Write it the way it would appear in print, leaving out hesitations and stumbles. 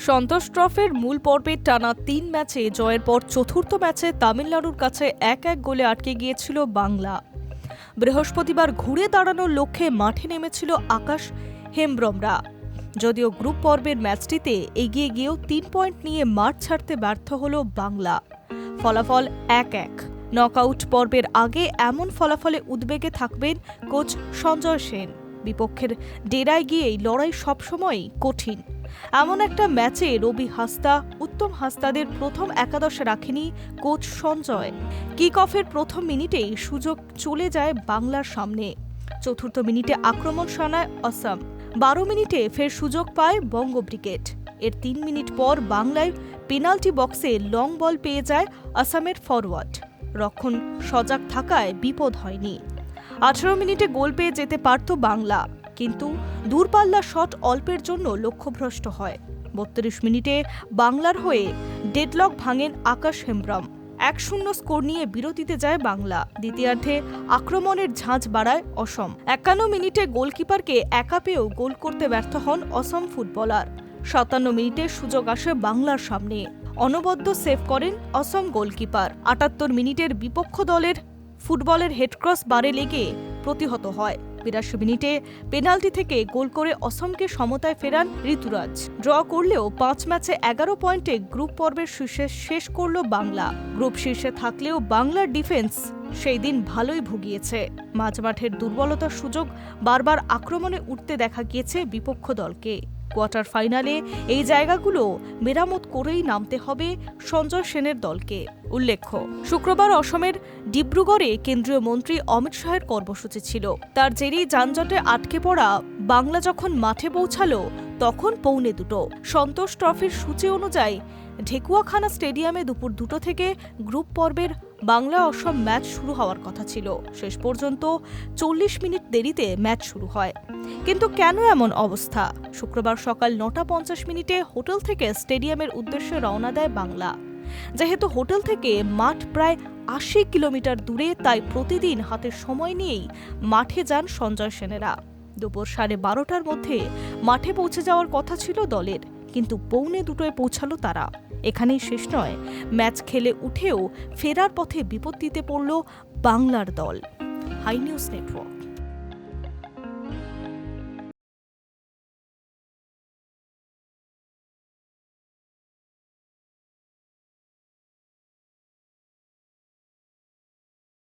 সন্তোষ ট্রফির মূল পর্বের টানা ৩ ম্যাচে জয়ের পর চতুর্থ ম্যাচে তামিলনাড়ুর কাছে ১-১ গোলে আটকে গিয়েছিল বাংলা। বৃহস্পতিবার ঘুরে দাঁড়ানোর লক্ষ্যে মাঠে নেমেছিল আকাশ হেমব্রমরা। যদিও গ্রুপ পর্বের ম্যাচটিতে এগিয়ে গিয়েও ৩ পয়েন্ট নিয়ে মাঠ ছাড়তে ব্যর্থ হল বাংলা। ফলাফল ১-১। নকআউট পর্বের আগে এমন ফলাফলে উদ্বেগে থাকবেন কোচ সঞ্জয় সেন। বিপক্ষের ডেরায় গিয়েই লড়াই সবসময়ই কঠিন। এমন একটা ম্যাচে রবি হাসদা, উত্তম হাসদাদের প্রথম একাদশে রাখেনি কোচ সঞ্জয়। কিক অফের প্রথম মিনিটেই সুযোগ চলে যায় বাংলার সামনে। চতুর্থ মিনিটে আক্রমণ শানায় অসম। ১২ মিনিটে ফের সুযোগ পায় বঙ্গ ব্রিগেড। এর ৩ মিনিট পর বাংলায় পেনাল্টি বক্সে লং বল পেয়ে যায় আসামের ফরওয়ার্ড। রক্ষণ সজাগ থাকায় বিপদ হয়নি। ১৮ মিনিটে গোল পেয়ে যেতে পারত বাংলা, কিন্তু দূরপাল্লা শট অল্পের জন্য লক্ষ্যভ্রষ্ট হয়। ৩২ মিনিটে বাংলার হয়ে ডেডলক ভাঙেন আকাশ হেমব্রম। ১-০ স্কোর নিয়ে বিরতিতে যায় বাংলা। দ্বিতীয়ার্ধে আক্রমণের ঝাঁজ বাড়ায় অসম। ৫১ মিনিটে গোলকিপারকে একা পেয়েও গোল করতে ব্যর্থ হন অসম ফুটবলার। ৫৭ মিনিটে সুযোগ আসে বাংলার সামনে। অনবদ্য সেভ করেন অসম গোলকিপার। ৭৮ মিনিটের বিপক্ষ দলের ফুটবলের হেডক্রস বারে লেগে প্রতিহত হয়। ৮২ মিনিটে পেনাল্টি থেকে গোল করে অসমকে সমতায় ফেরান ঋতুরাজ। ড্র করলেও ৫ ম্যাচে ১১ পয়েন্টে গ্রুপ পর্বের শীর্ষে শেষ করল বাংলা। গ্রুপ শীর্ষে থাকলেও বাংলার ডিফেন্স সেই দিন ভালোই ভুগিয়েছে। মাঝমাঠের দুর্বলতার সুযোগ বারবার আক্রমণে উঠতে দেখা গিয়েছে বিপক্ষ দলকে। কোয়ার্টার ফাইনালে এই জায়গাগুলো মেরামত করেই নামতে হবে সঞ্জয় সেনের দলকে। উল্লেখ্য, শুক্রবার অসমের ডিব্রুগড়ে কেন্দ্রীয় মন্ত্রী অমিত শাহের কর্মসূচি ছিল। তার জেরেই যানজটে আটকে পড়া বাংলা যখন মাঠে পৌঁছালো তখন ১:৩০। সন্তোষ ট্রফির সূচি অনুযায়ী ঢেকুয়াখানা স্টেডিয়ামে দুপুর ২টো থেকে গ্রুপ পর্বের বাংলা অসম ম্যাচ শুরু হওয়ার কথা ছিল। শেষ পর্যন্ত ৪০ মিনিট দেরিতে ম্যাচ শুরু হয়। কিন্তু কেন এমন অবস্থা? শুক্রবার সকাল ৯টা ৫০ হোটেল থেকে স্টেডিয়ামের উদ্দেশ্যে রওনা দেয় বাংলা। যেহেতু হোটেল থেকে মাঠ প্রায় ৮০ কিলোমিটার দূরে, তাই প্রতিদিন হাতে সময় নিয়েই মাঠে যান সঞ্জয় সেনেরা। দুপুর ১২:৩০টার মধ্যে মাঠে পৌঁছে যাওয়ার কথা ছিল দলের, কিন্তু ১:৩২ পৌঁছালো তারা। এখানেই শেষ নয়, ম্যাচ খেলে উঠেও ফেরার পথে বিপত্তিতে পড়ল বাংলার দল। Hi News network.